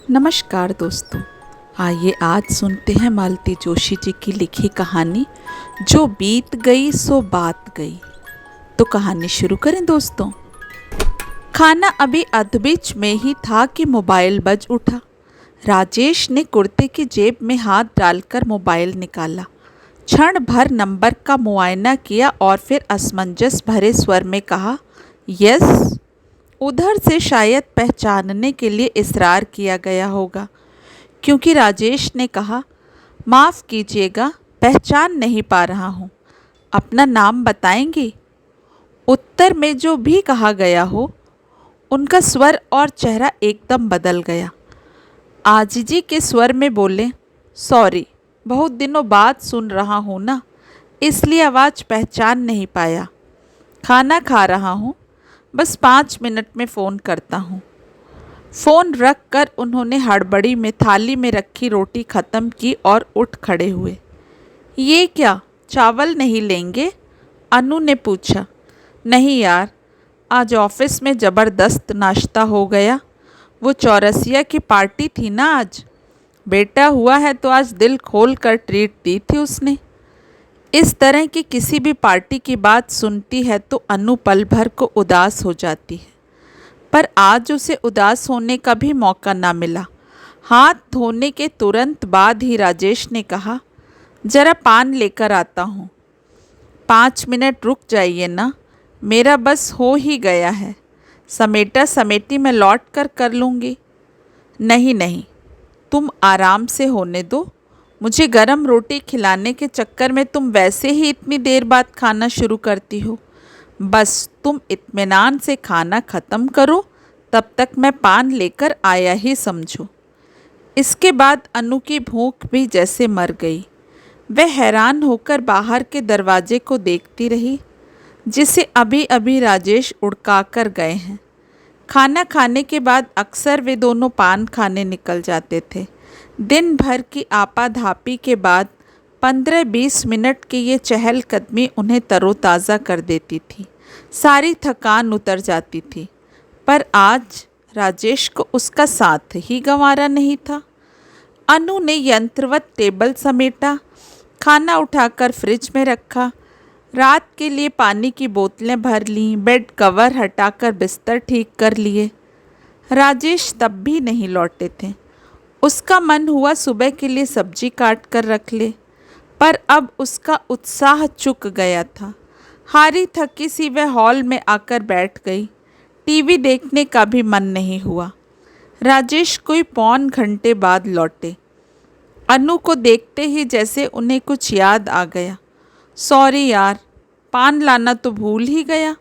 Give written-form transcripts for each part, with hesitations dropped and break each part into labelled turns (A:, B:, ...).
A: नमस्कार दोस्तों। आइए आज सुनते हैं मालती जोशी जी की लिखी कहानी जो बीत गई सो बात गई। तो कहानी शुरू करें दोस्तों। खाना अभी अधबीच में ही था कि मोबाइल बज उठा। राजेश ने कुर्ते की जेब में हाथ डालकर मोबाइल निकाला, क्षण भर नंबर का मुआयना किया और फिर असमंजस भरे स्वर में कहा, यस। उधर से शायद पहचानने के लिए इसरार किया गया होगा, क्योंकि राजेश ने कहा, माफ़ कीजिएगा, पहचान नहीं पा रहा हूँ, अपना नाम बताएंगी। उत्तर में जो भी कहा गया हो, उनका स्वर और चेहरा एकदम बदल गया। आजीजी के स्वर में बोले, सॉरी, बहुत दिनों बाद सुन रहा हूँ ना, इसलिए आवाज़ पहचान नहीं पाया। खाना खा रहा हूँ, बस 5 मिनट में फ़ोन करता हूँ। फ़ोन रख कर उन्होंने हड़बड़ी में थाली में रखी रोटी ख़त्म की और उठ खड़े हुए। ये क्या, चावल नहीं लेंगे? अनु ने पूछा। नहीं यार, आज ऑफिस में ज़बरदस्त नाश्ता हो गया। वो चौरसिया की पार्टी थी ना आज। बेटा हुआ है तो आज दिल खोल कर ट्रीट दी थी उसने। इस तरह की किसी भी पार्टी की बात सुनती है तो अनु पल भर को उदास हो जाती है, पर आज उसे उदास होने का भी मौका ना मिला। हाथ धोने के तुरंत बाद ही राजेश ने कहा, ज़रा पान लेकर आता हूँ। 5 मिनट रुक जाइए ना, मेरा बस हो ही गया है। समेटा समेटी मैं लौट कर लूँगी। नहीं नहीं, तुम आराम से होने दो। मुझे गरम रोटी खिलाने के चक्कर में तुम वैसे ही इतनी देर बाद खाना शुरू करती हो। बस तुम इत्मीनान से खाना ख़त्म करो, तब तक मैं पान लेकर आया ही समझो। इसके बाद अनु की भूख भी जैसे मर गई। वह हैरान होकर बाहर के दरवाजे को देखती रही, जिसे अभी अभी राजेश उड़का कर गए हैं। खाना खाने के बाद अक्सर वे दोनों पान खाने निकल जाते थे। दिन भर की आपाधापी के बाद 15-20 मिनट की ये चहलकदमी उन्हें तरोताज़ा कर देती थी। सारी थकान उतर जाती थी, पर आज राजेश को उसका साथ ही गंवारा नहीं था। अनु ने यंत्रवत टेबल समेटा, खाना उठाकर फ्रिज में रखा, रात के लिए पानी की बोतलें भर लीं, बेड कवर हटाकर बिस्तर ठीक कर लिए। राजेश तब भी नहीं लौटे थे। उसका मन हुआ सुबह के लिए सब्जी काट कर रख ले, पर अब उसका उत्साह चुक गया था। हारी थकी सी वह हॉल में आकर बैठ गई। टीवी देखने का भी मन नहीं हुआ। राजेश कोई पौन घंटे बाद लौटे। अनु को देखते ही जैसे उन्हें कुछ याद आ गया। सॉरी यार, पान लाना तो भूल ही गया।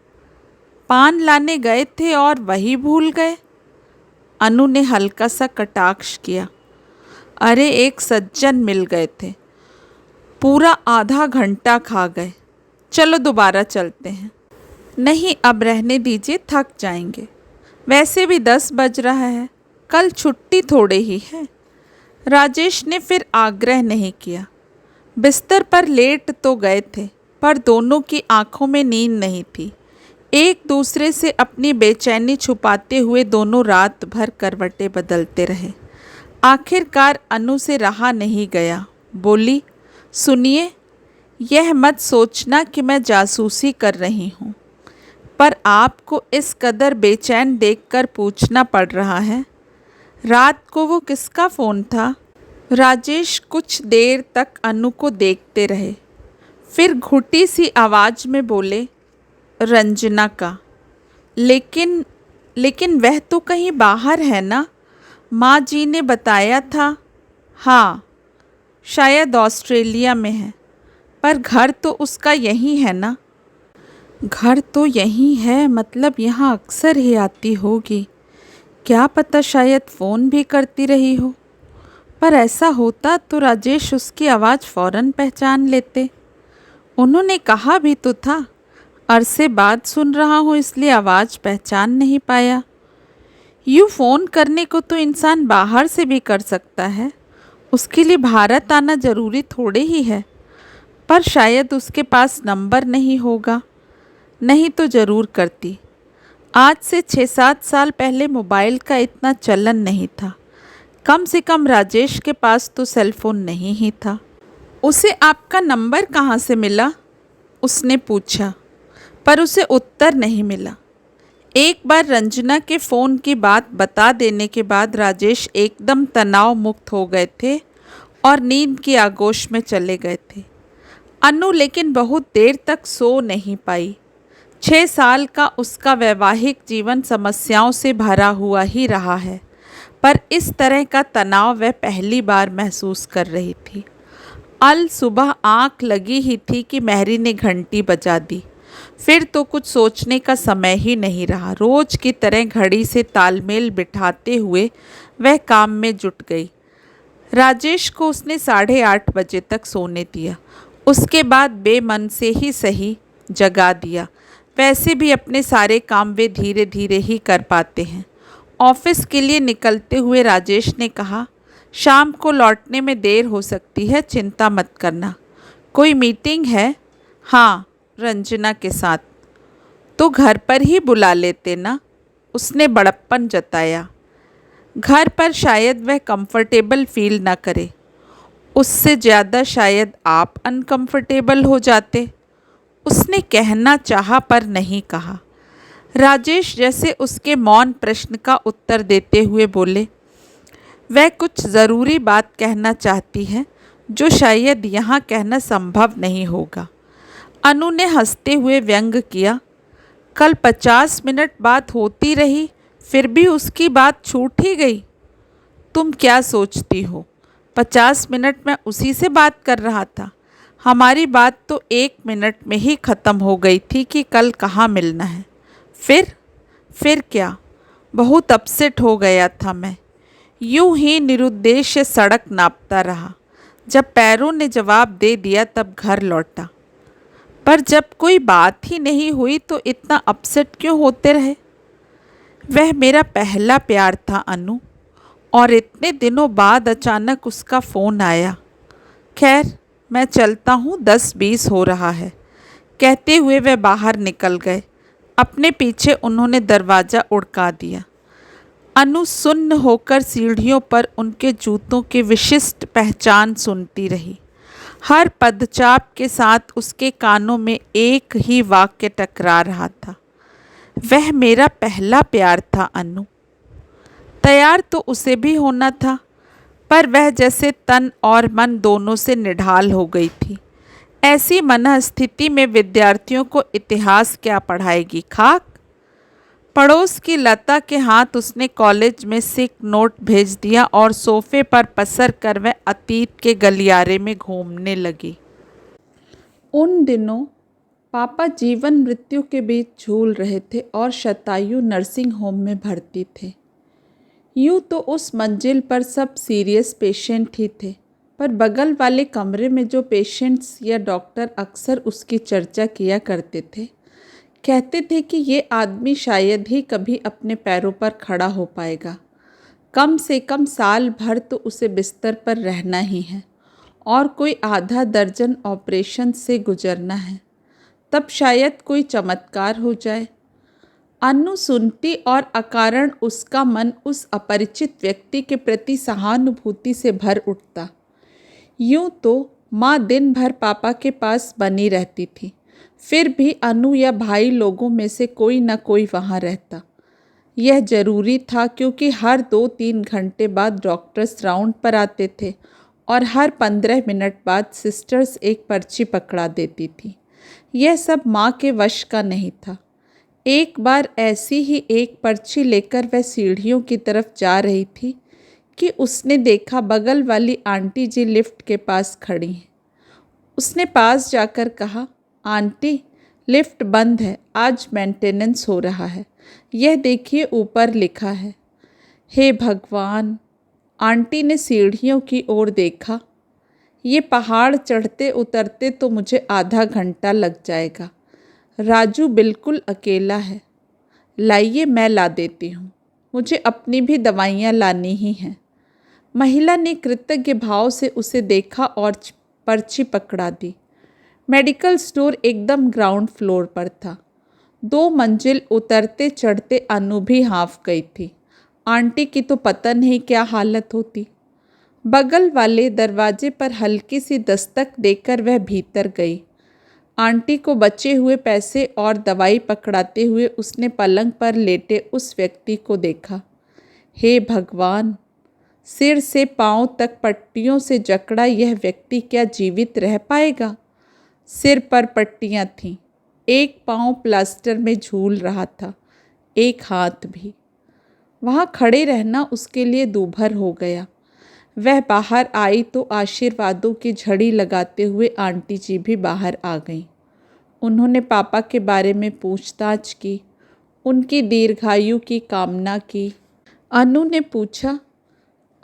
A: पान लाने गए थे और वही भूल गए? अनु ने हल्का सा कटाक्ष किया। अरे एक सज्जन मिल गए थे, पूरा आधा घंटा खा गए। चलो दोबारा चलते हैं। नहीं, अब रहने दीजिए, थक जाएंगे। वैसे भी 10 बज रहा है, कल छुट्टी थोड़े ही है। राजेश ने फिर आग्रह नहीं किया। बिस्तर पर लेट तो गए थे, पर दोनों की आंखों में नींद नहीं थी। एक दूसरे से अपनी बेचैनी छुपाते हुए दोनों रात भर करवटें बदलते रहे। आखिरकार अनु से रहा नहीं गया। बोली, सुनिए, यह मत सोचना कि मैं जासूसी कर रही हूँ, पर आपको इस कदर बेचैन देखकर पूछना पड़ रहा है। रात को वो किसका फ़ोन था? राजेश कुछ देर तक अनु को देखते रहे, फिर घुटी सी आवाज़ में बोले, रंजना का। लेकिन वह तो कहीं बाहर है ना? माँ जी ने बताया था। हाँ, शायद ऑस्ट्रेलिया में है, पर घर तो उसका यहीं है ना? घर तो यहीं है, मतलब यहाँ अक्सर ही आती होगी। क्या पता शायद फ़ोन भी करती रही हो। पर ऐसा होता तो राजेश उसकी आवाज़ फ़ौरन पहचान लेते। उन्होंने कहा भी तो था, अरसे बाद सुन रहा हूँ इसलिए आवाज़ पहचान नहीं पाया। यूँ फ़ोन करने को तो इंसान बाहर से भी कर सकता है, उसके लिए भारत आना ज़रूरी थोड़े ही है। पर शायद उसके पास नंबर नहीं होगा, नहीं तो ज़रूर करती। आज से 6-7 साल पहले मोबाइल का इतना चलन नहीं था। कम से कम राजेश के पास तो सेल फोन नहीं ही था। उसे आपका नंबर कहाँ से मिला? उसने पूछा, पर उसे उत्तर नहीं मिला। एक बार रंजना के फ़ोन की बात बता देने के बाद राजेश एकदम तनाव मुक्त हो गए थे और नींद की आगोश में चले गए थे। अनु लेकिन बहुत देर तक सो नहीं पाई। 6 साल का उसका वैवाहिक जीवन समस्याओं से भरा हुआ ही रहा है, पर इस तरह का तनाव वह पहली बार महसूस कर रही थी। अल सुबह आंख लगी ही थी कि मेहरी ने घंटी बजा दी। फिर तो कुछ सोचने का समय ही नहीं रहा। रोज की तरह घड़ी से तालमेल बिठाते हुए वह काम में जुट गई। राजेश को उसने 8:30 बजे तक सोने दिया। उसके बाद बेमन से ही सही जगा दिया। वैसे भी अपने सारे काम वे धीरे धीरे ही कर पाते हैं। ऑफिस के लिए निकलते हुए राजेश ने कहा, शाम को लौटने में देर हो सकती है, चिंता मत करना। कोई मीटिंग है? हाँ, रंजना के साथ। तो घर पर ही बुला लेते ना, उसने बड़प्पन जताया। घर पर शायद वह कंफर्टेबल फील ना करे। उससे ज़्यादा शायद आप अनकंफर्टेबल हो जाते, उसने कहना चाहा पर नहीं कहा। राजेश जैसे उसके मौन प्रश्न का उत्तर देते हुए बोले, वह कुछ ज़रूरी बात कहना चाहती है जो शायद यहाँ कहना संभव नहीं होगा। अनु ने हंसते हुए व्यंग किया, कल 50 मिनट बात होती रही, फिर भी उसकी बात छूट ही गई। तुम क्या सोचती हो? 50 मिनट में उसी से बात कर रहा था। हमारी बात तो 1 मिनट में ही ख़त्म हो गई थी कि कल कहाँ मिलना है। फिर क्या? बहुत अपसेट हो गया था मैं। यूं ही निरुद्देश्य सड़क नापता रहा। जब पैरों ने जवाब दे दिया तब घर लौटा। पर जब कोई बात ही नहीं हुई तो इतना अपसेट क्यों होते रहे? वह मेरा पहला प्यार था अनु, और इतने दिनों बाद अचानक उसका फ़ोन आया। खैर, मैं चलता हूँ, 10:20 हो रहा है, कहते हुए वह बाहर निकल गए। अपने पीछे उन्होंने दरवाज़ा उड़का दिया। अनु सुन्न होकर सीढ़ियों पर उनके जूतों की विशिष्ट पहचान सुनती रही। हर पदचाप के साथ उसके कानों में एक ही वाक्य टकरा रहा था, वह मेरा पहला प्यार था अनु। तैयार तो उसे भी होना था, पर वह जैसे तन और मन दोनों से निढाल हो गई थी। ऐसी मनः स्थिति में विद्यार्थियों को इतिहास क्या पढ़ाएगी, खाक। पड़ोस की लता के हाथ उसने कॉलेज में सिक नोट भेज दिया और सोफे पर पसर कर वह अतीत के गलियारे में घूमने लगी। उन दिनों पापा जीवन मृत्यु के बीच झूल रहे थे और शतायु नर्सिंग होम में भर्ती थे। यूँ तो उस मंजिल पर सब सीरियस पेशेंट ही थे, पर बगल वाले कमरे में जो पेशेंट्स या डॉक्टर अक्सर उसकी चर्चा किया करते थे, कहते थे कि ये आदमी शायद ही कभी अपने पैरों पर खड़ा हो पाएगा। कम से कम साल भर तो उसे बिस्तर पर रहना ही है और कोई आधा दर्जन ऑपरेशन से गुजरना है, तब शायद कोई चमत्कार हो जाए। अनु सुनती और अकारण उसका मन उस अपरिचित व्यक्ति के प्रति सहानुभूति से भर उठता। यूँ तो माँ दिन भर पापा के पास बनी रहती थी, फिर भी अनु या भाई लोगों में से कोई न कोई वहाँ रहता। यह जरूरी था क्योंकि हर 2-3 घंटे बाद डॉक्टर्स राउंड पर आते थे और हर 15 मिनट बाद सिस्टर्स एक पर्ची पकड़ा देती थी। यह सब माँ के वश का नहीं था। एक बार ऐसी ही एक पर्ची लेकर वह सीढ़ियों की तरफ जा रही थी कि उसने देखा बगल वाली आंटी जी लिफ्ट के पास खड़ी हैं। उसने पास जाकर कहा, आंटी, लिफ्ट बंद है, आज मेंटेनेंस हो रहा है, यह देखिए ऊपर लिखा है। हे भगवान, आंटी ने सीढ़ियों की ओर देखा। ये पहाड़ चढ़ते उतरते तो मुझे आधा घंटा लग जाएगा। राजू बिल्कुल अकेला है। लाइए, मैं ला देती हूँ, मुझे अपनी भी दवाइयाँ लानी ही हैं। महिला ने कृतज्ञ भाव से उसे देखा और पर्ची पकड़ा दी। मेडिकल स्टोर एकदम ग्राउंड फ्लोर पर था। 2 मंजिल उतरते चढ़ते अनु भी हाँफ गई थी। आंटी की तो पता नहीं क्या हालत होती। बगल वाले दरवाजे पर हल्की सी दस्तक देकर वह भीतर गई। आंटी को बचे हुए पैसे और दवाई पकड़ाते हुए उसने पलंग पर लेटे उस व्यक्ति को देखा। हे भगवान! सिर से पांव तक पट्टियों से जकड़ा यह व्यक्ति क्या जीवित रह पाएगा? सिर पर पट्टियां थीं, एक पांव प्लास्टर में झूल रहा था, एक हाथ भी। वहाँ खड़े रहना उसके लिए दूभर हो गया। वह बाहर आई तो आशीर्वादों की झड़ी लगाते हुए आंटी जी भी बाहर आ गईं। उन्होंने पापा के बारे में पूछताछ की, उनकी दीर्घायु की कामना की। अनु ने पूछा,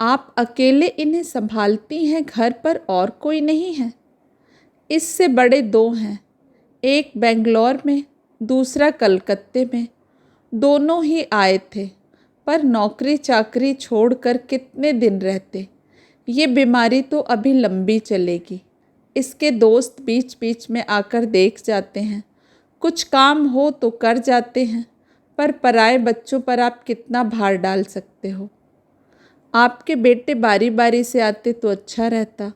A: आप अकेले इन्हें संभालती हैं, घर पर और कोई नहीं है? इससे बड़े दो हैं, एक बेंगलोर में, दूसरा कलकत्ते में। दोनों ही आए थे, पर नौकरी चाकरी छोड़कर कितने दिन रहते। ये बीमारी तो अभी लंबी चलेगी। इसके दोस्त बीच बीच में आकर देख जाते हैं, कुछ काम हो तो कर जाते हैं, पर पराए बच्चों पर आप कितना भार डाल सकते हो? आपके बेटे बारी बारी से आते तो अच्छा रहता।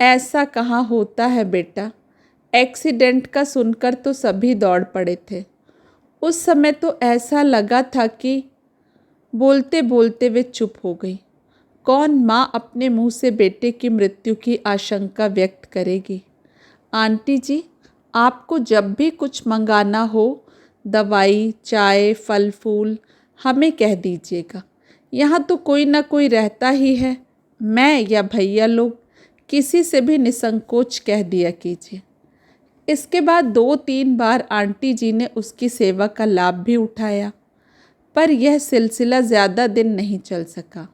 A: ऐसा कहाँ होता है बेटा, एक्सीडेंट का सुनकर तो सभी दौड़ पड़े थे। उस समय तो ऐसा लगा था कि बोलते बोलते वे चुप हो गई। कौन माँ अपने मुंह से बेटे की मृत्यु की आशंका व्यक्त करेगी? आंटी जी, आपको जब भी कुछ मंगाना हो, दवाई, चाय, फल फूल, हमें कह दीजिएगा। यहाँ तो कोई ना कोई रहता ही है। मैं या भैया लोग, किसी से भी निसंकोच कह दिया कीजिए। इसके बाद 2-3 बार आंटी जी ने उसकी सेवा का लाभ भी उठाया, पर यह सिलसिला ज़्यादा दिन नहीं चल सका।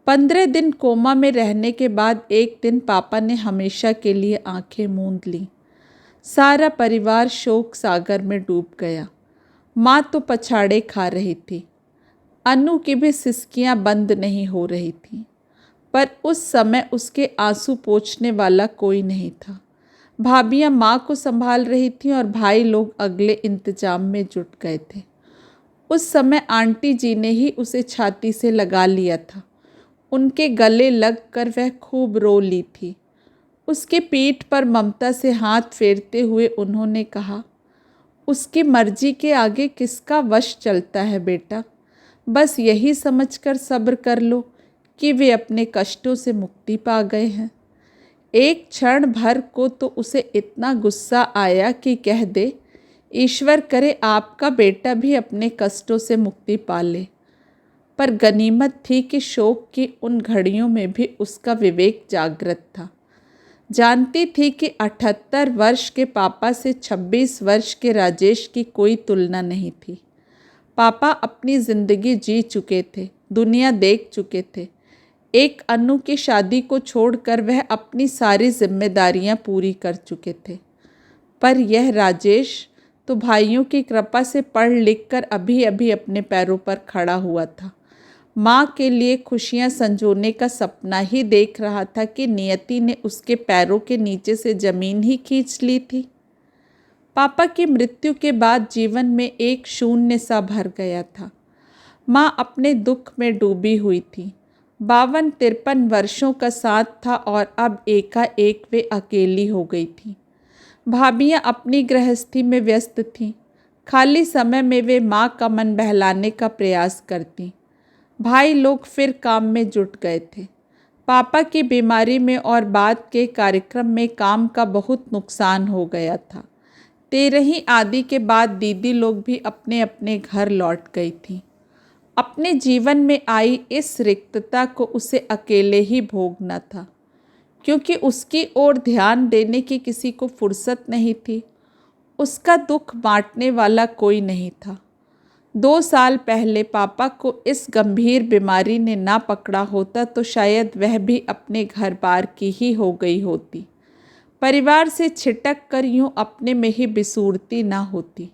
A: 15 दिन कोमा में रहने के बाद एक दिन पापा ने हमेशा के लिए आंखें मूंद लीं। सारा परिवार शोक सागर में डूब गया। माँ तो पछाड़े खा रही थी, अनु की भी सिसकियाँ बंद नहीं हो रही थीं, पर उस समय उसके आंसू पोंछने वाला कोई नहीं था। भाभियाँ माँ को संभाल रही थीं और भाई लोग अगले इंतजाम में जुट गए थे। उस समय आंटी जी ने ही उसे छाती से लगा लिया था। उनके गले लगकर वह खूब रो ली थी। उसके पीठ पर ममता से हाथ फेरते हुए उन्होंने कहा, उसकी मर्जी के आगे किसका वश चलता है बेटा? बस यही समझकर सब्र कर लो कि वे अपने कष्टों से मुक्ति पा गए हैं। एक क्षण भर को तो उसे इतना गुस्सा आया कि कह दे, ईश्वर करे आपका बेटा भी अपने कष्टों से मुक्ति पा ले। पर गनीमत थी कि शोक की उन घड़ियों में भी उसका विवेक जागृत था। जानती थी कि 78 वर्ष के पापा से 26 वर्ष के राजेश की कोई तुलना नहीं थी। पापा अपनी ज़िंदगी जी चुके थे, दुनिया देख चुके थे। एक अनु की शादी को छोड़कर वह अपनी सारी जिम्मेदारियां पूरी कर चुके थे। पर यह राजेश तो भाइयों की कृपा से पढ़ लिख कर अभी अभी अपने पैरों पर खड़ा हुआ था। माँ के लिए खुशियाँ संजोने का सपना ही देख रहा था कि नियति ने उसके पैरों के नीचे से ज़मीन ही खींच ली थी। पापा की मृत्यु के बाद जीवन में एक शून्य सा भर गया था। माँ अपने दुख में डूबी हुई थी। 52-53 वर्षों का साथ था और अब एकाएक वे अकेली हो गई थी। भाभियाँ अपनी गृहस्थी में व्यस्त थीं। खाली समय में वे माँ का मन बहलाने का प्रयास करती। भाई लोग फिर काम में जुट गए थे। पापा की बीमारी में और बाद के कार्यक्रम में काम का बहुत नुकसान हो गया था। 13 आदि के बाद दीदी लोग भी अपने अपने घर लौट गई थीं। अपने जीवन में आई इस रिक्तता को उसे अकेले ही भोगना था, क्योंकि उसकी ओर ध्यान देने की किसी को फुर्सत नहीं थी। उसका दुख बांटने वाला कोई नहीं था। 2 साल पहले पापा को इस गंभीर बीमारी ने ना पकड़ा होता तो शायद वह भी अपने घर बार की ही हो गई होती। परिवार से छिटक कर यूँ अपने में ही बिसूरती ना होती।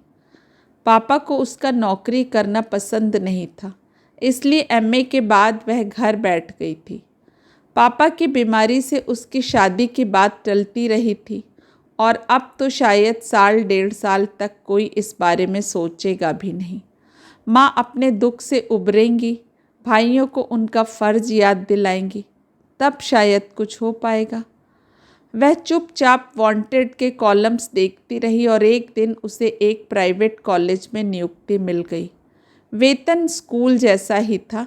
A: पापा को उसका नौकरी करना पसंद नहीं था, इसलिए एमए के बाद वह घर बैठ गई थी। पापा की बीमारी से उसकी शादी की बात टलती रही थी और अब तो शायद 1.5 साल तक कोई इस बारे में सोचेगा भी नहीं। माँ अपने दुख से उबरेंगी, भाइयों को उनका फ़र्ज याद दिलाएंगी, तब शायद कुछ हो पाएगा। वह चुपचाप वांटेड के कॉलम्स देखती रही और एक दिन उसे एक प्राइवेट कॉलेज में नियुक्ति मिल गई। वेतन स्कूल जैसा ही था,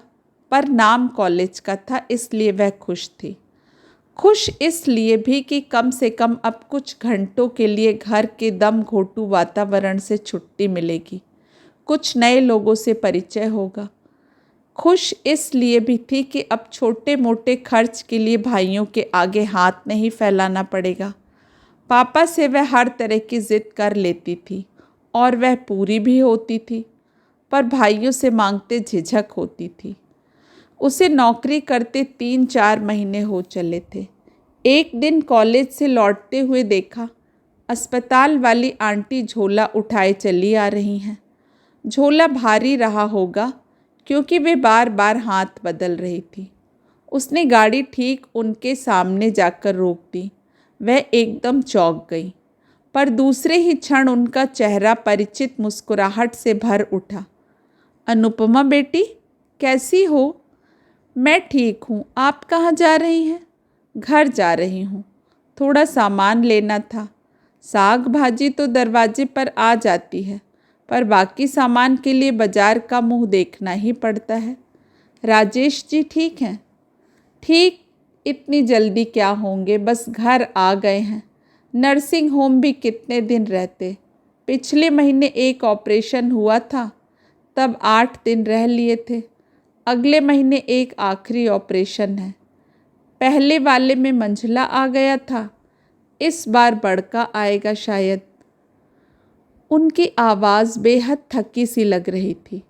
A: पर नाम कॉलेज का था, इसलिए वह खुश थी। खुश इसलिए भी कि कम से कम अब कुछ घंटों के लिए घर के दम घोंटू वातावरण से छुट्टी मिलेगी, कुछ नए लोगों से परिचय होगा। खुश इसलिए भी थी कि अब छोटे मोटे खर्च के लिए भाइयों के आगे हाथ नहीं फैलाना पड़ेगा। पापा से वह हर तरह की ज़िद कर लेती थी और वह पूरी भी होती थी, पर भाइयों से मांगते झिझक होती थी। उसे नौकरी करते 3-4 महीने हो चले थे। एक दिन कॉलेज से लौटते हुए देखा, अस्पताल वाली आंटी झोला उठाए चली आ रही हैं। झोला भारी रहा होगा क्योंकि वे बार बार हाथ बदल रही थी। उसने गाड़ी ठीक उनके सामने जाकर रोक दी। वह एकदम चौंक गई, पर दूसरे ही क्षण उनका चेहरा परिचित मुस्कुराहट से भर उठा। अनुपमा बेटी, कैसी हो? मैं ठीक हूँ, आप कहाँ जा रही हैं? घर जा रही हूँ, थोड़ा सामान लेना था। साग भाजी तो दरवाजे पर आ जाती है, पर बाकी सामान के लिए बाजार का मुंह देखना ही पड़ता है। राजेश जी ठीक हैं? ठीक इतनी जल्दी क्या होंगे, बस घर आ गए हैं। नर्सिंग होम भी कितने दिन रहते। पिछले महीने एक ऑपरेशन हुआ था, तब 8 दिन रह लिए थे। अगले महीने एक आखिरी ऑपरेशन है। पहले वाले में मंझला आ गया था, इस बार बड़का आएगा शायद। उनकी आवाज़ बेहद थकी सी लग रही थी।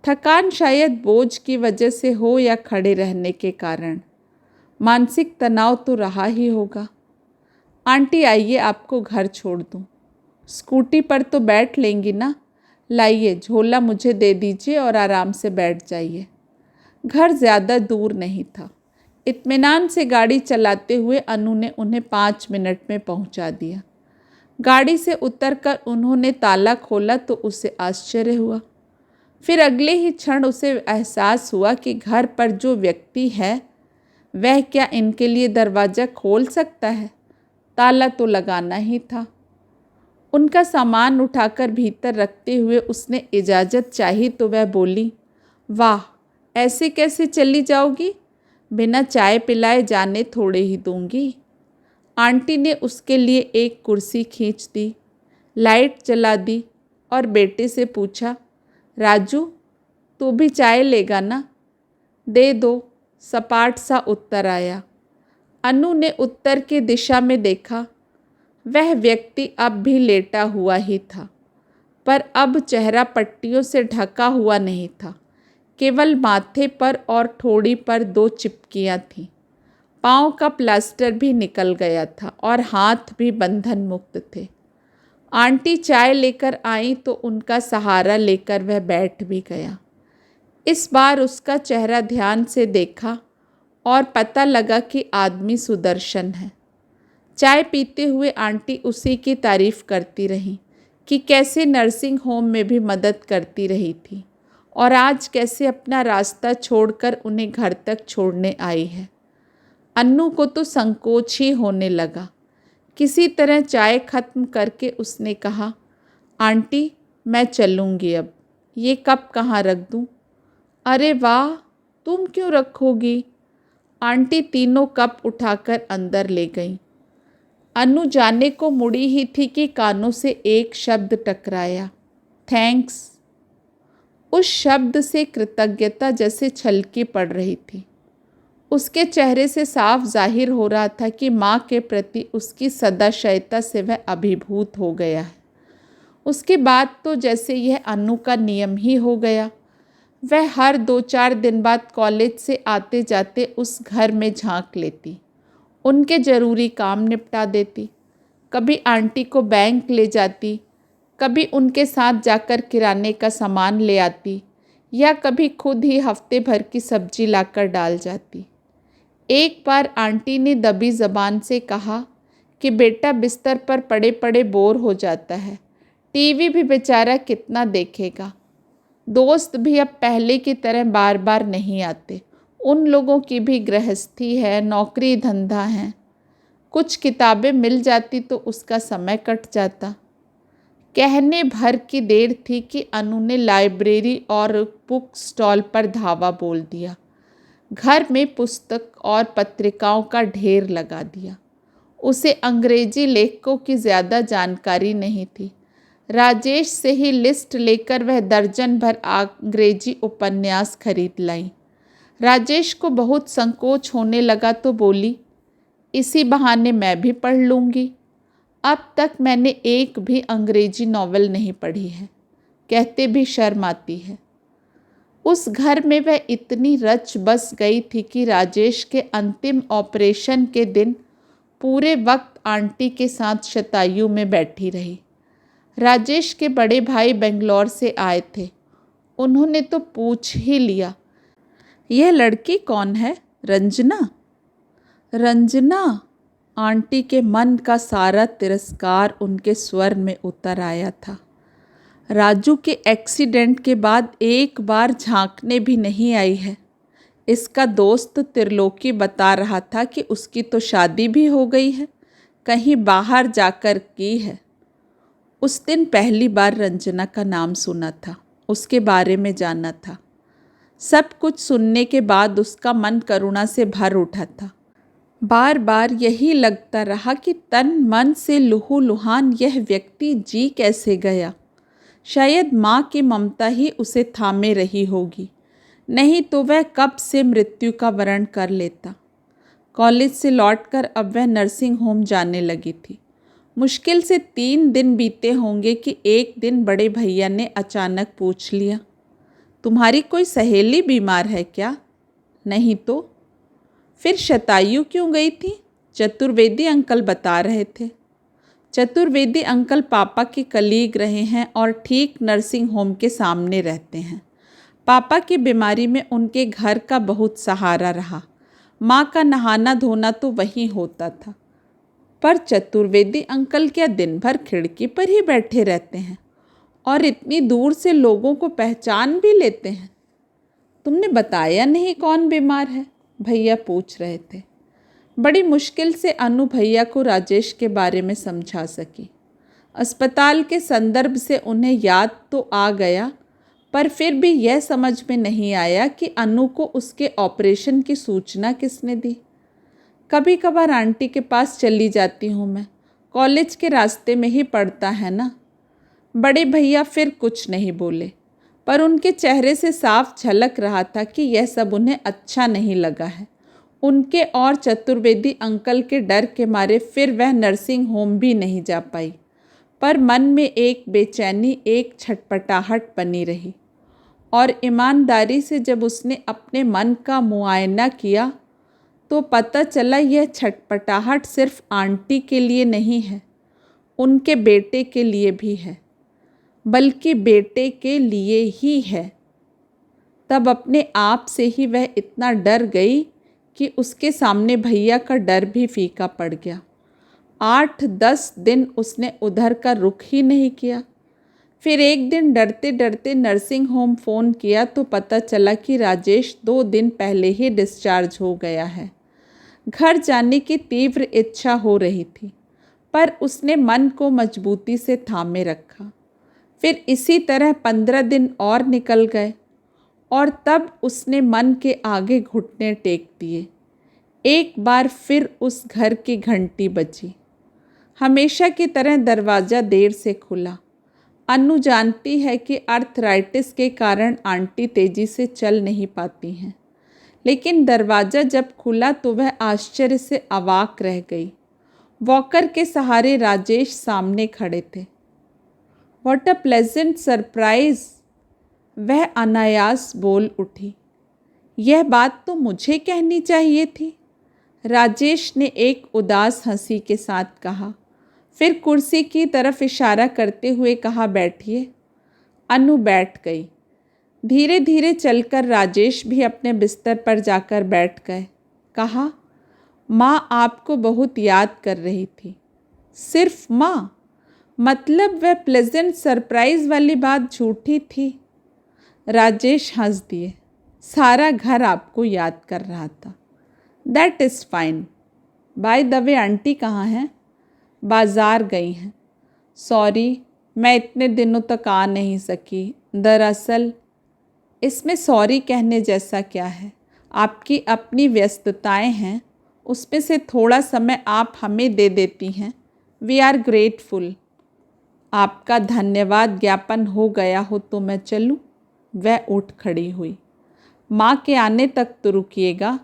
A: थकान शायद बोझ की वजह से हो या खड़े रहने के कारण। मानसिक तनाव तो रहा ही होगा। आंटी आइए, आपको घर छोड़ दूँ। स्कूटी पर तो बैठ लेंगी ना? लाइए, झोला मुझे दे दीजिए और आराम से बैठ जाइए। घर ज़्यादा दूर नहीं था। इत्मीनान से गाड़ी चलाते हुए अनु ने उन्हें 5 मिनट में पहुंचा दिया। गाड़ी से उतरकर उन्होंने ताला खोला तो उसे आश्चर्य हुआ। फिर अगले ही क्षण उसे एहसास हुआ कि घर पर जो व्यक्ति है वह क्या इनके लिए दरवाज़ा खोल सकता है? ताला तो लगाना ही था। उनका सामान उठाकर भीतर रखते हुए उसने इजाज़त चाही तो वह बोली, वाह, ऐसे कैसे चली जाओगी? बिना चाय पिलाए जाने थोड़े ही दूंगी। आंटी ने उसके लिए एक कुर्सी खींच दी, लाइट जला दी और बेटे से पूछा, राजू, तू भी चाय लेगा ना? दे दो, सपाट सा उत्तर आया। अनु ने उत्तर की दिशा में देखा। वह व्यक्ति अब भी लेटा हुआ ही था, पर अब चेहरा पट्टियों से ढका हुआ नहीं था। केवल माथे पर और ठोड़ी पर 2 चिपकियाँ थीं। पाँव का प्लास्टर भी निकल गया था और हाथ भी बंधन मुक्त थे। आंटी चाय लेकर आई तो उनका सहारा लेकर वह बैठ भी गया। इस बार उसका चेहरा ध्यान से देखा और पता लगा कि आदमी सुदर्शन है। चाय पीते हुए आंटी उसी की तारीफ करती रहीं कि कैसे नर्सिंग होम में भी मदद करती रही थी और आज कैसे अपना रास्ता छोड़कर उन्हें घर तक छोड़ने आई है। अन्नू को तो संकोच ही होने लगा। किसी तरह चाय खत्म करके उसने कहा, आंटी, मैं चलूँगी अब। ये कप कहाँ रख दूँ? अरे वाह, तुम क्यों रखोगी? आंटी तीनों कप उठाकर अंदर ले गईं। अनु जाने को मुड़ी ही थी कि कानों से एक शब्द टकराया, थैंक्स। उस शब्द से कृतज्ञता जैसे छलकी पड़ रही थी। उसके चेहरे से साफ जाहिर हो रहा था कि माँ के प्रति उसकी सदाशयता से वह अभिभूत हो गया है। उसके बाद तो जैसे यह अनु का नियम ही हो गया। वह हर 2-4 दिन बाद कॉलेज से आते जाते उस घर में झांक लेती, उनके ज़रूरी काम निपटा देती, कभी आंटी को बैंक ले जाती, कभी उनके साथ जाकर किराने का सामान ले आती या कभी खुद ही हफ्ते भर की सब्जी लाकर डाल जाती। एक बार आंटी ने दबी ज़बान से कहा कि बेटा बिस्तर पर पड़े पड़े बोर हो जाता है, टीवी भी बेचारा कितना देखेगा। दोस्त भी अब पहले की तरह बार बार नहीं आते। उन लोगों की भी गृहस्थी है, नौकरी धंधा है। कुछ किताबें मिल जाती तो उसका समय कट जाता। कहने भर की देर थी कि अनु ने लाइब्रेरी और बुक स्टॉल पर धावा बोल दिया। घर में पुस्तक और पत्रिकाओं का ढेर लगा दिया। उसे अंग्रेजी लेखकों की ज़्यादा जानकारी नहीं थी। राजेश से ही लिस्ट लेकर वह दर्जन भर अंग्रेजी उपन्यास खरीद लाई। राजेश को बहुत संकोच होने लगा तो बोली, इसी बहाने मैं भी पढ़ लूँगी। अब तक मैंने एक भी अंग्रेजी नॉवल नहीं पढ़ी है, कहते भी शर्म आती है। उस घर में वह इतनी रच बस गई थी कि राजेश के अंतिम ऑपरेशन के दिन पूरे वक्त आंटी के साथ शतायु में बैठी रही। राजेश के बड़े भाई बेंगलोर से आए थे। उन्होंने तो पूछ ही लिया, यह लड़की कौन है? रंजना? रंजना? आंटी के मन का सारा तिरस्कार उनके स्वर में उतर आया था। राजू के एक्सीडेंट के बाद एक बार झांकने भी नहीं आई है। इसका दोस्त त्रिलोकी बता रहा था कि उसकी तो शादी भी हो गई है, कहीं बाहर जाकर की है। उस दिन पहली बार रंजना का नाम सुना था, उसके बारे में जाना था। सब कुछ सुनने के बाद उसका मन करुणा से भर उठा था। बार बार यही लगता रहा कि तन मन से लुहुलुहान यह व्यक्ति जी कैसे गया। शायद माँ की ममता ही उसे थामे रही होगी, नहीं तो वह कब से मृत्यु का वरण कर लेता। कॉलेज से लौटकर अब वह नर्सिंग होम जाने लगी थी। मुश्किल से 3 दिन बीते होंगे कि एक दिन बड़े भैया ने अचानक पूछ लिया, तुम्हारी कोई सहेली बीमार है क्या? नहीं तो फिर शतायु क्यों गई थी? चतुर्वेदी अंकल बता रहे थे। चतुर्वेदी अंकल पापा के कलीग रहे हैं और ठीक नर्सिंग होम के सामने रहते हैं। पापा की बीमारी में उनके घर का बहुत सहारा रहा। माँ का नहाना धोना तो वहीं होता था। पर चतुर्वेदी अंकल क्या दिन भर खिड़की पर ही बैठे रहते हैं और इतनी दूर से लोगों को पहचान भी लेते हैं? तुमने बताया नहीं कौन बीमार है? भैया पूछ रहे थे। बड़ी मुश्किल से अनु भैया को राजेश के बारे में समझा सकी। अस्पताल के संदर्भ से उन्हें याद तो आ गया, पर फिर भी यह समझ में नहीं आया कि अनु को उसके ऑपरेशन की सूचना किसने दी। कभी कभार आंटी के पास चली जाती हूँ मैं, कॉलेज के रास्ते में ही पड़ता है ना। बड़े भैया फिर कुछ नहीं बोले, पर उनके चेहरे से साफ झलक रहा था कि यह सब उन्हें अच्छा नहीं लगा है। उनके और चतुर्वेदी अंकल के डर के मारे फिर वह नर्सिंग होम भी नहीं जा पाई, पर मन में एक बेचैनी, एक छटपटाहट बनी रही। और ईमानदारी से जब उसने अपने मन का मुआयना किया तो पता चला यह छटपटाहट सिर्फ आंटी के लिए नहीं है, उनके बेटे के लिए भी है, बल्कि बेटे के लिए ही है। तब अपने आप से ही वह इतना डर गई कि उसके सामने भैया का डर भी फीका पड़ गया। 8-10 दिन उसने उधर का रुख ही नहीं किया। फिर एक दिन डरते डरते नर्सिंग होम फ़ोन किया तो पता चला कि राजेश 2 दिन पहले ही डिस्चार्ज हो गया है। घर जाने की तीव्र इच्छा हो रही थी, पर उसने मन को मजबूती से थामे रखा। फिर इसी तरह 15 दिन और निकल गए और तब उसने मन के आगे घुटने टेक दिए। एक बार फिर उस घर की घंटी बजी। हमेशा की तरह दरवाज़ा देर से खुला। अनु जानती है कि आर्थराइटिस के कारण आंटी तेजी से चल नहीं पाती हैं, लेकिन दरवाज़ा जब खुला तो वह आश्चर्य से अवाक रह गई। वॉकर के सहारे राजेश सामने खड़े थे। व्हाट अ प्लेजेंट सरप्राइज, वह अनायास बोल उठी। यह बात तो मुझे कहनी चाहिए थी, राजेश ने एक उदास हंसी के साथ कहा। फिर कुर्सी की तरफ इशारा करते हुए कहा, बैठिए। अनु बैठ गई। धीरे धीरे चलकर राजेश भी अपने बिस्तर पर जाकर बैठ गए। कहा, माँ आपको बहुत याद कर रही थी। सिर्फ माँ? मतलब वह प्लेजेंट सरप्राइज वाली बात झूठी थी? राजेश हंस दिए। सारा घर आपको याद कर रहा था। That is fine. By the way aunty कहाँ हैं? बाज़ार गई हैं। सॉरी, मैं इतने दिनों तक आ नहीं सकी। दरअसल इसमें सॉरी कहने जैसा क्या है? आपकी अपनी व्यस्तताएं हैं, उसमें से थोड़ा समय आप हमें दे देती हैं। We are grateful. आपका धन्यवाद ज्ञापन हो गया हो तो मैं चलूं? वह उठ खड़ी हुई। माँ के आने तक तो रुकिएगा,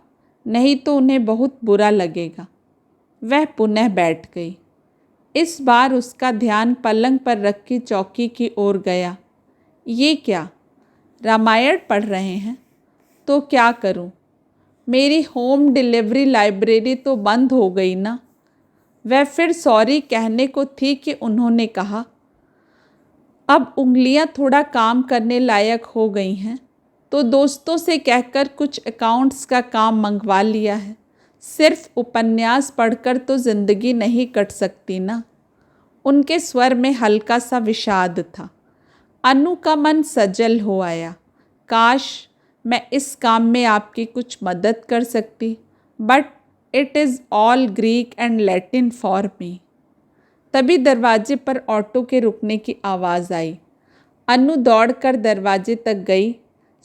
A: नहीं तो उन्हें बहुत बुरा लगेगा। वह पुनः बैठ गई। इस बार उसका ध्यान पलंग पर रखी चौकी की ओर गया। ये क्या, रामायण पढ़ रहे हैं? तो क्या करूं? मेरी होम डिलीवरी लाइब्रेरी तो बंद हो गई ना। वह फिर सॉरी कहने को थी कि उन्होंने कहा, अब उंगलियां थोड़ा काम करने लायक हो गई हैं, तो दोस्तों से कहकर कुछ अकाउंट्स का काम मंगवा लिया है। सिर्फ उपन्यास पढ़कर तो ज़िंदगी नहीं कट सकती ना। उनके स्वर में हल्का सा विषाद था। अनु का मन सजल हो आया। काश मैं इस काम में आपकी कुछ मदद कर सकती, but it is all Greek and Latin for me. तभी दरवाजे पर ऑटो के रुकने की आवाज़ आई। अनु दौड़कर दरवाजे तक गई।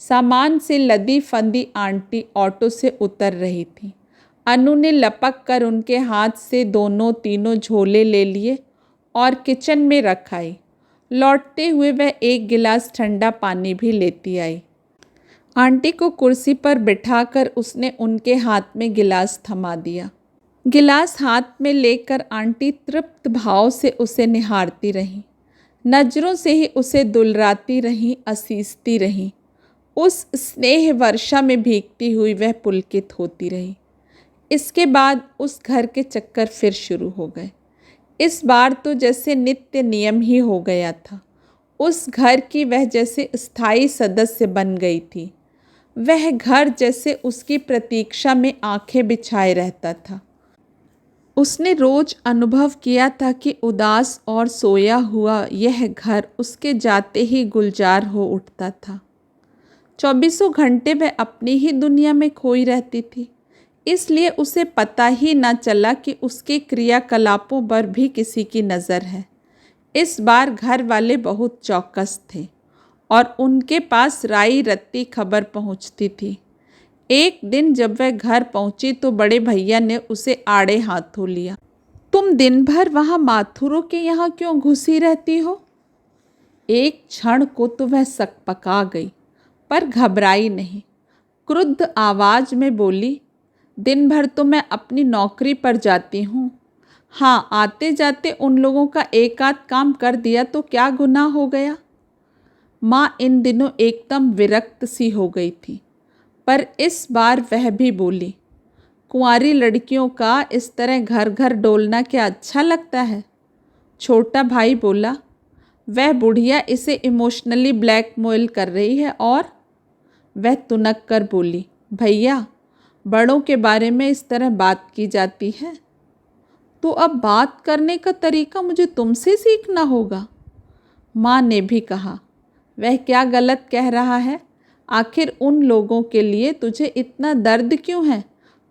A: सामान से लदी फंदी आंटी ऑटो से उतर रही थी। अनु ने लपक कर उनके हाथ से दोनों तीनों झोले ले लिए और किचन में रख आई। लौटते हुए वह एक गिलास ठंडा पानी भी लेती आई। आंटी को कुर्सी पर बिठाकर उसने उनके हाथ में गिलास थमा दिया। गिलास हाथ में लेकर आंटी तृप्त भाव से उसे निहारती रहीं। नज़रों से ही उसे दुलराती रहीं, असीसती रहीं। उस स्नेह वर्षा में भीगती हुई वह पुलकित होती रही। इसके बाद उस घर के चक्कर फिर शुरू हो गए। इस बार तो जैसे नित्य नियम ही हो गया था। उस घर की वह जैसे स्थायी सदस्य बन गई थी। वह घर जैसे उसकी प्रतीक्षा में आंखें बिछाए रहता था। उसने रोज अनुभव किया था कि उदास और सोया हुआ यह घर उसके जाते ही गुलजार हो उठता था। 24 घंटे वह अपनी ही दुनिया में खोई रहती थी, इसलिए उसे पता ही न चला कि उसके क्रियाकलापों पर भी किसी की नज़र है। इस बार घर वाले बहुत चौकस थे और उनके पास राई रत्ती खबर पहुंचती थी। एक दिन जब वह घर पहुंची तो बड़े भैया ने उसे आड़े हाथों लिया। तुम दिन भर वहाँ माथुरों के यहाँ क्यों घुसी रहती हो? एक क्षण को तो वह सकपका गई, पर घबराई नहीं। क्रुद्ध आवाज में बोली, दिन भर तो मैं अपनी नौकरी पर जाती हूँ। हाँ, आते जाते उन लोगों का एक आध काम कर दिया तो क्या गुनाह हो गया। माँ इन दिनों एकदम विरक्त सी हो गई थी, पर इस बार वह भी बोली, कुंवारी लड़कियों का इस तरह घर घर डोलना क्या अच्छा लगता है? छोटा भाई बोला, वह बुढ़िया इसे इमोशनली ब्लैकमेल कर रही है। और वह तुनक कर बोली, भैया, बड़ों के बारे में इस तरह बात की जाती है तो अब बात करने का तरीका मुझे तुमसे सीखना होगा। माँ ने भी कहा, वह क्या गलत कह रहा है? आखिर उन लोगों के लिए तुझे इतना दर्द क्यों है?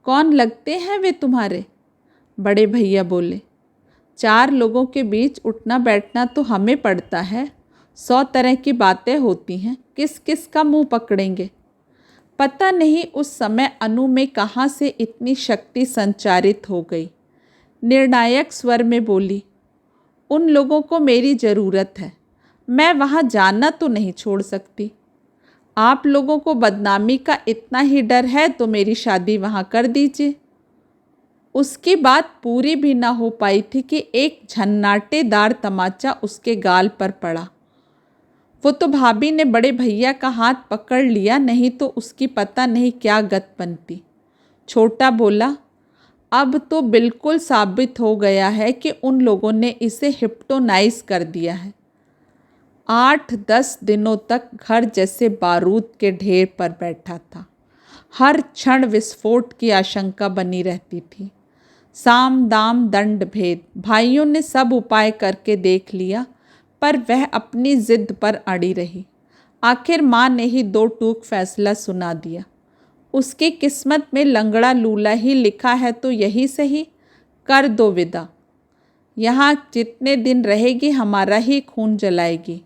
A: कौन लगते हैं वे तुम्हारे? बड़े भैया बोले, 4 लोगों के बीच उठना बैठना तो हमें पड़ता है। 100 तरह की बातें होती हैं, किस किस का मुंह पकड़ेंगे। पता नहीं उस समय अनु में कहाँ से इतनी शक्ति संचारित हो गई। निर्णायक स्वर में बोली, उन लोगों को मेरी ज़रूरत है। मैं वहाँ जाना तो नहीं छोड़ सकती। आप लोगों को बदनामी का इतना ही डर है तो मेरी शादी वहाँ कर दीजिए। उसकी बात पूरी भी ना हो पाई थी कि एक झन्नाटेदार तमाचा उसके गाल पर पड़ा। वो तो भाभी ने बड़े भैया का हाथ पकड़ लिया, नहीं तो उसकी पता नहीं क्या गत बनती। छोटा बोला, अब तो बिल्कुल साबित हो गया है कि उन लोगों ने इसे हिप्नोटाइज कर दिया है। 8-10 दिनों तक घर जैसे बारूद के ढेर पर बैठा था। हर क्षण विस्फोट की आशंका बनी रहती थी। साम दाम दंड भेद, भाइयों ने सब उपाय करके देख लिया, पर वह अपनी जिद पर अड़ी रही। आखिर माँ ने ही दो टूक फैसला सुना दिया। उसकी किस्मत में लंगड़ा लूला ही लिखा है तो यही सही, कर दो विदा। यहाँ जितने दिन रहेगी हमारा ही खून जलाएगी।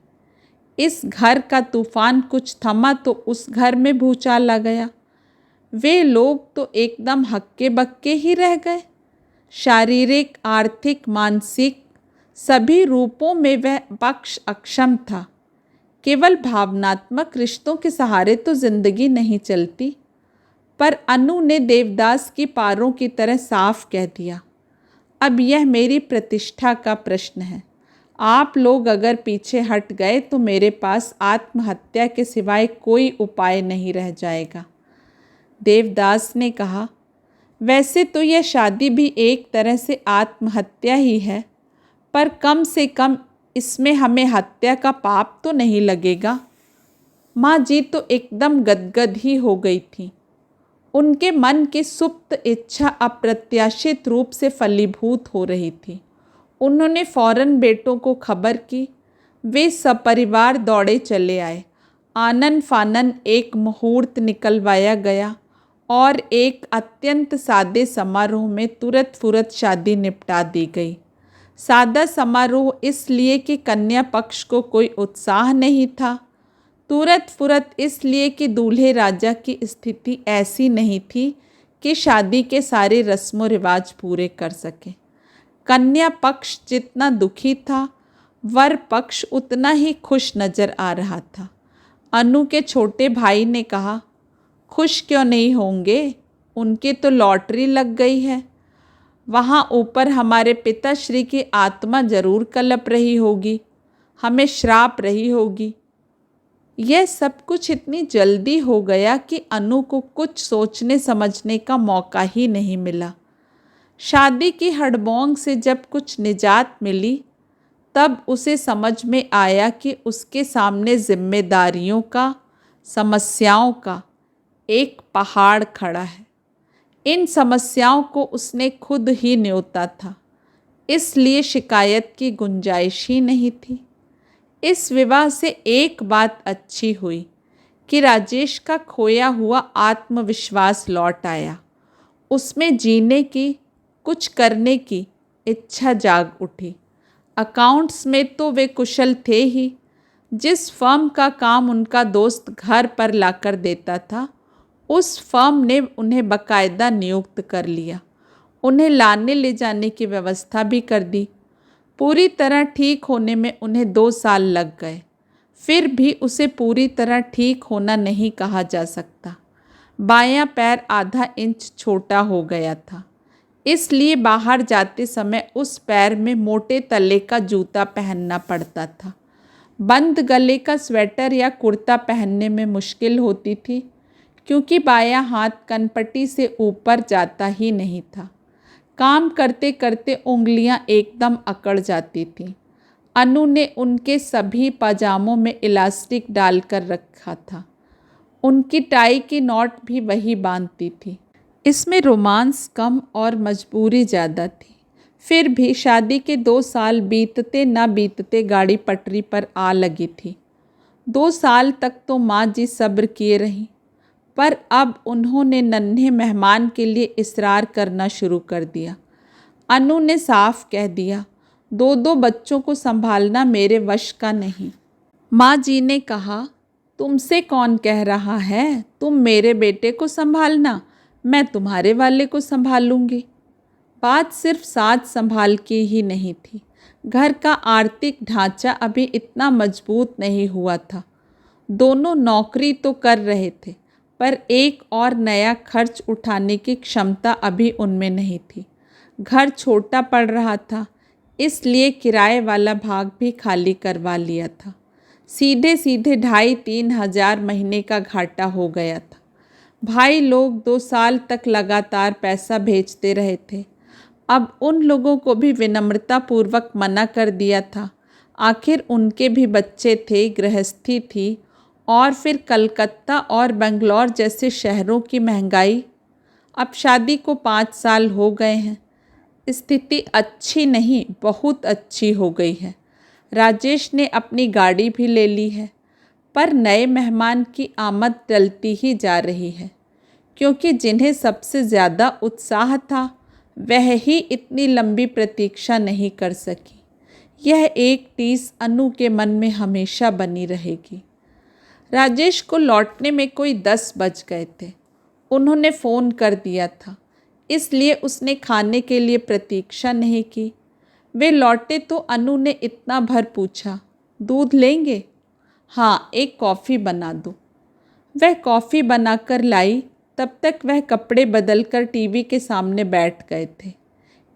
A: इस घर का तूफान कुछ थमा तो उस घर में भूचाल आ गया। वे लोग तो एकदम हक्के बक्के ही रह गए। शारीरिक, आर्थिक, मानसिक सभी रूपों में वह पक्ष अक्षम था। केवल भावनात्मक रिश्तों के सहारे तो जिंदगी नहीं चलती। पर अनु ने देवदास की पारों की तरह साफ कह दिया, अब यह मेरी प्रतिष्ठा का प्रश्न है। आप लोग अगर पीछे हट गए तो मेरे पास आत्महत्या के सिवाय कोई उपाय नहीं रह जाएगा। देवदास ने कहा, वैसे तो यह शादी भी एक तरह से आत्महत्या ही है, पर कम से कम इसमें हमें हत्या का पाप तो नहीं लगेगा। माँ जी तो एकदम गदगद ही हो गई थी। उनके मन की सुप्त इच्छा अप्रत्याशित रूप से फलीभूत हो रही थी। उन्होंने फौरन बेटों को खबर की। वे सपरिवार दौड़े चले आए। आनन फानन एक मुहूर्त निकलवाया गया और एक अत्यंत सादे समारोह में तुरंत फुरत शादी निपटा दी गई। सादा समारोह इसलिए कि कन्या पक्ष को कोई उत्साह नहीं था, तुरंत फुरत इसलिए कि दूल्हे राजा की स्थिति ऐसी नहीं थी कि शादी के सारे रस्मों रिवाज पूरे कर सके। कन्या पक्ष जितना दुखी था, वर पक्ष उतना ही खुश नजर आ रहा था। अनु के छोटे भाई ने कहा, खुश क्यों नहीं होंगे, उनकी तो लॉटरी लग गई है। वहाँ ऊपर हमारे पिताश्री की आत्मा जरूर कलप रही होगी, हमें श्राप रही होगी। यह सब कुछ इतनी जल्दी हो गया कि अनु को कुछ सोचने समझने का मौका ही नहीं मिला। शादी की हड़बोंग से जब कुछ निजात मिली तब उसे समझ में आया कि उसके सामने जिम्मेदारियों का, समस्याओं का एक पहाड़ खड़ा है। इन समस्याओं को उसने खुद ही न्योता था, इसलिए शिकायत की गुंजाइश ही नहीं थी। इस विवाह से एक बात अच्छी हुई कि राजेश का खोया हुआ आत्मविश्वास लौट आया। उसमें जीने की, कुछ करने की इच्छा जाग उठी। अकाउंट्स में तो वे कुशल थे ही। जिस फर्म का काम उनका दोस्त घर पर लाकर देता था, उस फर्म ने उन्हें बाकायदा नियुक्त कर लिया। उन्हें लाने ले जाने की व्यवस्था भी कर दी। पूरी तरह ठीक होने में उन्हें 2 साल लग गए। फिर भी उसे पूरी तरह ठीक होना नहीं कहा जा सकता। बायां पैर आधा इंच छोटा हो गया था, इसलिए बाहर जाते समय उस पैर में मोटे तले का जूता पहनना पड़ता था। बंद गले का स्वेटर या कुर्ता पहनने में मुश्किल होती थी, क्योंकि बायां हाथ कनपट्टी से ऊपर जाता ही नहीं था। काम करते करते उंगलियां एकदम अकड़ जाती थीं। अनु ने उनके सभी पजामों में इलास्टिक डालकर रखा था। उनकी टाई की नॉट भी वही बांधती थी। इसमें रोमांस कम और मजबूरी ज़्यादा थी। फिर भी शादी के 2 साल बीतते न बीतते गाड़ी पटरी पर आ लगी थी। 2 साल तक तो माँ जी सब्र किए रहीं, पर अब उन्होंने नन्हे मेहमान के लिए इसरार करना शुरू कर दिया। अनु ने साफ कह दिया, 2 बच्चों को संभालना मेरे वश का नहीं। माँ जी ने कहा, तुमसे कौन कह रहा है, तुम मेरे बेटे को संभालना, मैं तुम्हारे वाले को संभालूंगी। बात सिर्फ साथ संभाल की ही नहीं थी। घर का आर्थिक ढांचा अभी इतना मजबूत नहीं हुआ था। दोनों नौकरी तो कर रहे थे, पर एक और नया खर्च उठाने की क्षमता अभी उनमें नहीं थी। घर छोटा पड़ रहा था, इसलिए किराए वाला भाग भी खाली करवा लिया था। सीधे सीधे 2,500-3 हज़ार महीने का घाटा हो गया था। भाई लोग 2 साल तक लगातार पैसा भेजते रहे थे। अब उन लोगों को भी विनम्रतापूर्वक मना कर दिया था। आखिर उनके भी बच्चे थे, गृहस्थी थी, और फिर कलकत्ता और बेंगलोर जैसे शहरों की महंगाई। अब शादी को 5 साल हो गए हैं। स्थिति अच्छी नहीं, बहुत अच्छी हो गई है। राजेश ने अपनी गाड़ी भी ले ली है। पर नए मेहमान की आमद टलती ही जा रही है, क्योंकि जिन्हें सबसे ज़्यादा उत्साह था वह ही इतनी लंबी प्रतीक्षा नहीं कर सकी। यह एक टीस अनु के मन में हमेशा बनी रहेगी। राजेश को लौटने में कोई 10 बज गए थे। उन्होंने फ़ोन कर दिया था, इसलिए उसने खाने के लिए प्रतीक्षा नहीं की। वे लौटे तो अनु ने इतना भर पूछा, दूध लेंगे? हाँ, एक कॉफ़ी बना दो। वह कॉफ़ी बनाकर लाई। तब तक वह कपड़े बदलकर टीवी के सामने बैठ गए थे।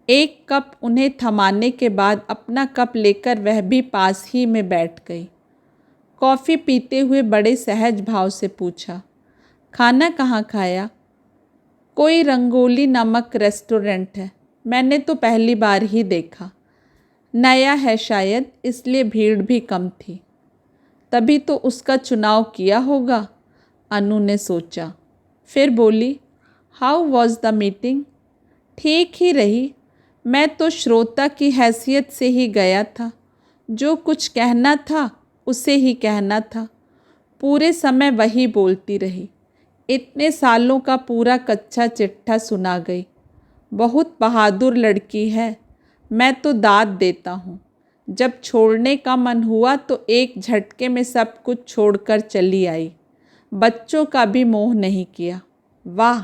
A: एक कप उन्हें थमाने के बाद अपना कप लेकर वह भी पास ही में बैठ गई। कॉफ़ी पीते हुए बड़े सहज भाव से पूछा, खाना कहाँ खाया? कोई रंगोली नामक रेस्टोरेंट है, मैंने तो पहली बार ही देखा। नया है शायद, इसलिए भीड़ भी कम थी। तभी तो उसका चुनाव किया होगा, अनु ने सोचा। फिर बोली, हाउ वॉज द मीटिंग? ठीक ही रही। मैं तो श्रोता की हैसियत से ही गया था। जो कुछ कहना था उसे ही कहना था। पूरे समय वही बोलती रही। इतने सालों का पूरा कच्चा चिट्ठा सुना गई। बहुत बहादुर लड़की है, मैं तो दाद देता हूँ। जब छोड़ने का मन हुआ तो एक झटके में सब कुछ छोड़कर चली आई। बच्चों का भी मोह नहीं किया। वाह,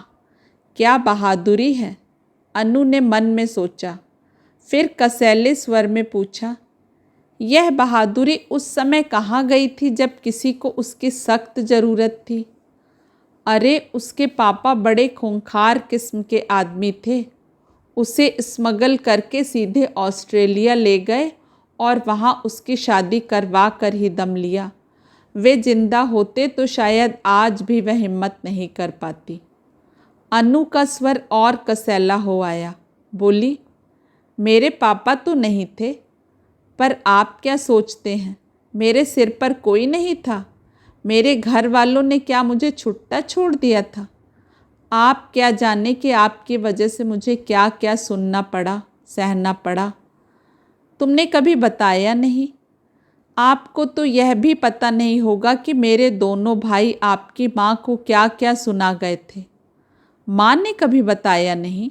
A: क्या बहादुरी है, अनु ने मन में सोचा। फिर कसैले स्वर में पूछा, यह बहादुरी उस समय कहाँ गई थी जब किसी को उसकी सख्त ज़रूरत थी? अरे, उसके पापा बड़े खूंखार किस्म के आदमी थे। उसे स्मगल करके सीधे ऑस्ट्रेलिया ले गए और वहाँ उसकी शादी करवा कर ही दम लिया। वे जिंदा होते तो शायद आज भी वह हिम्मत नहीं कर पाती। अनु का स्वर और कसैला हो आया। बोली, मेरे पापा तो नहीं थे, पर आप क्या सोचते हैं मेरे सिर पर कोई नहीं था? मेरे घर वालों ने क्या मुझे छुट्टा छोड़ दिया था? आप क्या जाने कि आपकी वजह से मुझे क्या क्या सुनना पड़ा, सहना पड़ा। तुमने कभी बताया नहीं। आपको तो यह भी पता नहीं होगा कि मेरे दोनों भाई आपकी माँ को क्या क्या सुना गए थे। माँ ने कभी बताया नहीं?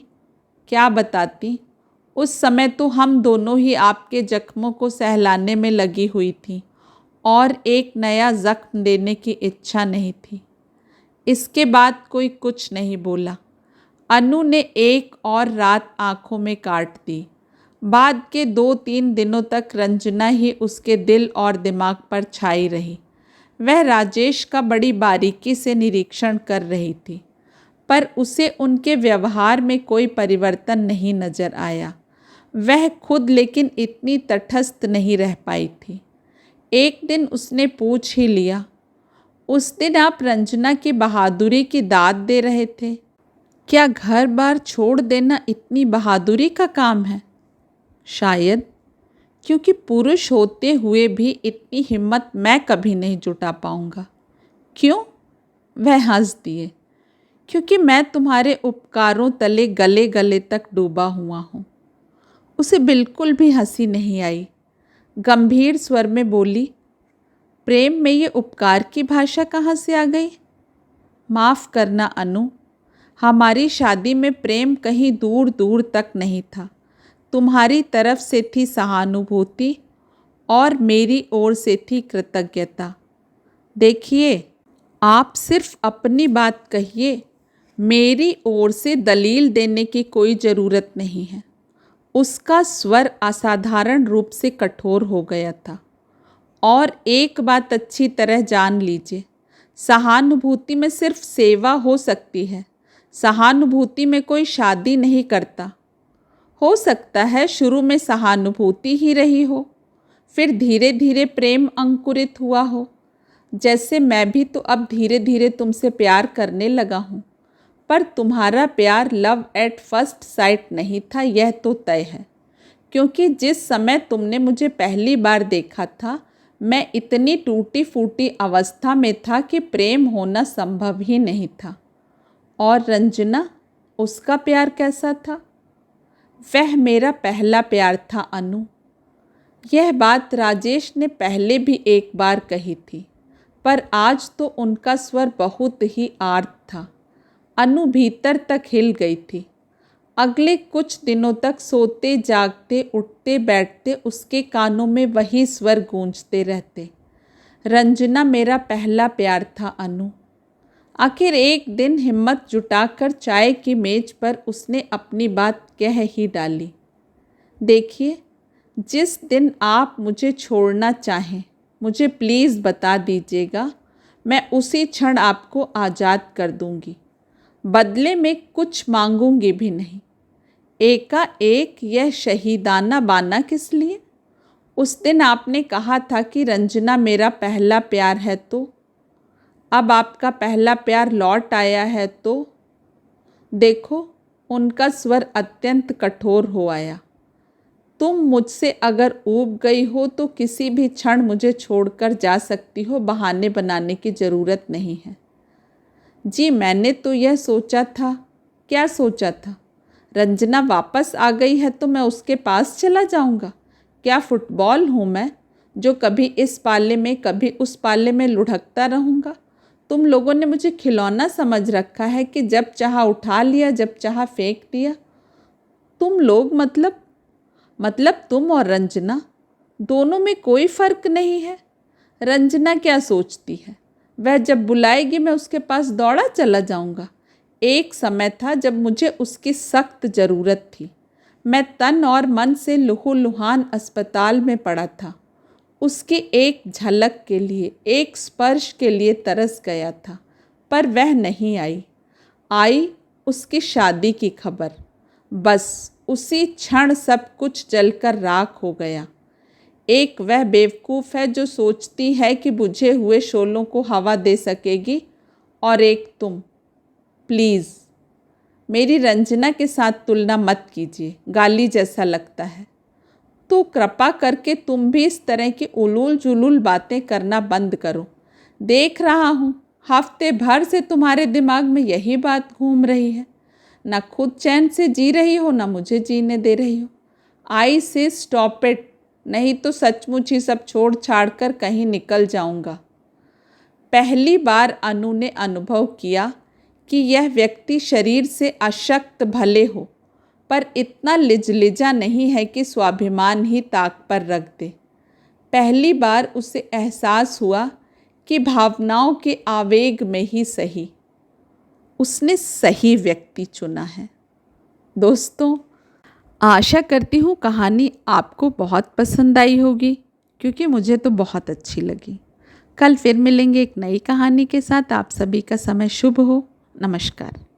A: क्या बताती? उस समय तो हम दोनों ही आपके जख्मों को सहलाने में लगी हुई थी और एक नया जख्म देने की इच्छा नहीं थी। इसके बाद कोई कुछ नहीं बोला। अनु ने एक और रात आंखों में काट दी। बाद के 2-3 दिनों तक रंजना ही उसके दिल और दिमाग पर छाई रही। वह राजेश का बड़ी बारीकी से निरीक्षण कर रही थी, पर उसे उनके व्यवहार में कोई परिवर्तन नहीं नजर आया। वह खुद लेकिन इतनी तटस्थ नहीं रह पाई थी। एक दिन उसने पूछ ही लिया, उस दिन आप रंजना की बहादुरी की दाद दे रहे थे। क्या घर बार छोड़ देना इतनी बहादुरी का काम है? शायद, क्योंकि पुरुष होते हुए भी इतनी हिम्मत मैं कभी नहीं जुटा पाऊंगा। क्यों? वह हंस दिए। क्योंकि मैं तुम्हारे उपकारों तले गले गले तक डूबा हुआ हूँ। उसे बिल्कुल भी हंसी नहीं आई। गंभीर स्वर में बोली, प्रेम में ये उपकार की भाषा कहाँ से आ गई? माफ़ करना अनु, हमारी शादी में प्रेम कहीं दूर दूर तक नहीं था। तुम्हारी तरफ से थी सहानुभूति और मेरी ओर से थी कृतज्ञता। देखिए, आप सिर्फ अपनी बात कहिए, मेरी ओर से दलील देने की कोई ज़रूरत नहीं है। उसका स्वर असाधारण रूप से कठोर हो गया था। और एक बात अच्छी तरह जान लीजिए, सहानुभूति में सिर्फ सेवा हो सकती है। सहानुभूति में कोई शादी नहीं करता। हो सकता है शुरू में सहानुभूति ही रही हो, फिर धीरे धीरे प्रेम अंकुरित हुआ हो। जैसे मैं भी तो अब धीरे धीरे तुमसे प्यार करने लगा हूँ, पर तुम्हारा प्यार लव एट फर्स्ट साइट नहीं था, यह तो तय है। क्योंकि जिस समय तुमने मुझे पहली बार देखा था, मैं इतनी टूटी फूटी अवस्था में था कि प्रेम होना संभव ही नहीं था। और रंजना, उसका प्यार कैसा था? वह मेरा पहला प्यार था अनु। यह बात राजेश ने पहले भी एक बार कही थी, पर आज तो उनका स्वर बहुत ही आर्त था। अनु भीतर तक हिल गई थी। अगले कुछ दिनों तक सोते जागते उठते बैठते उसके कानों में वही स्वर गूंजते रहते, रंजना मेरा पहला प्यार था अनु। आखिर एक दिन हिम्मत जुटाकर चाय की मेज पर उसने अपनी बात कह ही डाली। देखिए, जिस दिन आप मुझे छोड़ना चाहें मुझे प्लीज़ बता दीजिएगा, मैं उसी क्षण आपको आज़ाद कर दूंगी। बदले में कुछ मांगूंगी भी नहीं। एकाएक यह शहीदाना बाना किस लिए? उस दिन आपने कहा था कि रंजना मेरा पहला प्यार है, तो अब आपका पहला प्यार लौट आया है तो? देखो, उनका स्वर अत्यंत कठोर हो आया। तुम मुझसे अगर ऊब गई हो तो किसी भी क्षण मुझे छोड़कर जा सकती हो, बहाने बनाने की ज़रूरत नहीं है। जी, मैंने तो यह सोचा था। क्या सोचा था? रंजना वापस आ गई है तो मैं उसके पास चला जाऊंगा। क्या फुटबॉल हूँ मैं जो कभी इस पाले में कभी उस पाले में लुढ़कता रहूँगा? तुम लोगों ने मुझे खिलौना समझ रखा है कि जब चाहा उठा लिया, जब चाहा फेंक दिया। तुम लोग मतलब तुम और रंजना दोनों में कोई फ़र्क नहीं है। रंजना क्या सोचती है? वह जब बुलाएगी मैं उसके पास दौड़ा चला जाऊंगा। एक समय था जब मुझे उसकी सख्त ज़रूरत थी। मैं तन और मन से लहूलुहान अस्पताल में पड़ा था। उसकी एक झलक के लिए, एक स्पर्श के लिए तरस गया था, पर वह नहीं आई। आई उसकी शादी की खबर। बस उसी क्षण सब कुछ जलकर राख हो गया। एक वह बेवकूफ़ है जो सोचती है कि बुझे हुए शोलों को हवा दे सकेगी, और एक तुम। प्लीज़ मेरी रंजना के साथ तुलना मत कीजिए, गाली जैसा लगता है। तो कृपा करके तुम भी इस तरह की उलूल जुलूल बातें करना बंद करो। देख रहा हूँ हफ्ते भर से तुम्हारे दिमाग में यही बात घूम रही है। न खुद चैन से जी रही हो, न मुझे जीने दे रही हो। आई से स्टॉप इट, नहीं तो सचमुच ही सब छोड़ छाड़ कर कहीं निकल जाऊंगा। पहली बार अनु ने अनुभव किया कि यह व्यक्ति शरीर से अशक्त भले हो, पर इतना लिजलिजा नहीं है कि स्वाभिमान ही ताक पर रख दे। पहली बार उसे एहसास हुआ कि भावनाओं के आवेग में ही सही उसने सही व्यक्ति चुना है। दोस्तों, आशा करती हूँ कहानी आपको बहुत पसंद आई होगी, क्योंकि मुझे तो बहुत अच्छी लगी। कल फिर मिलेंगे एक नई कहानी के साथ। आप सभी का समय शुभ हो। नमस्कार।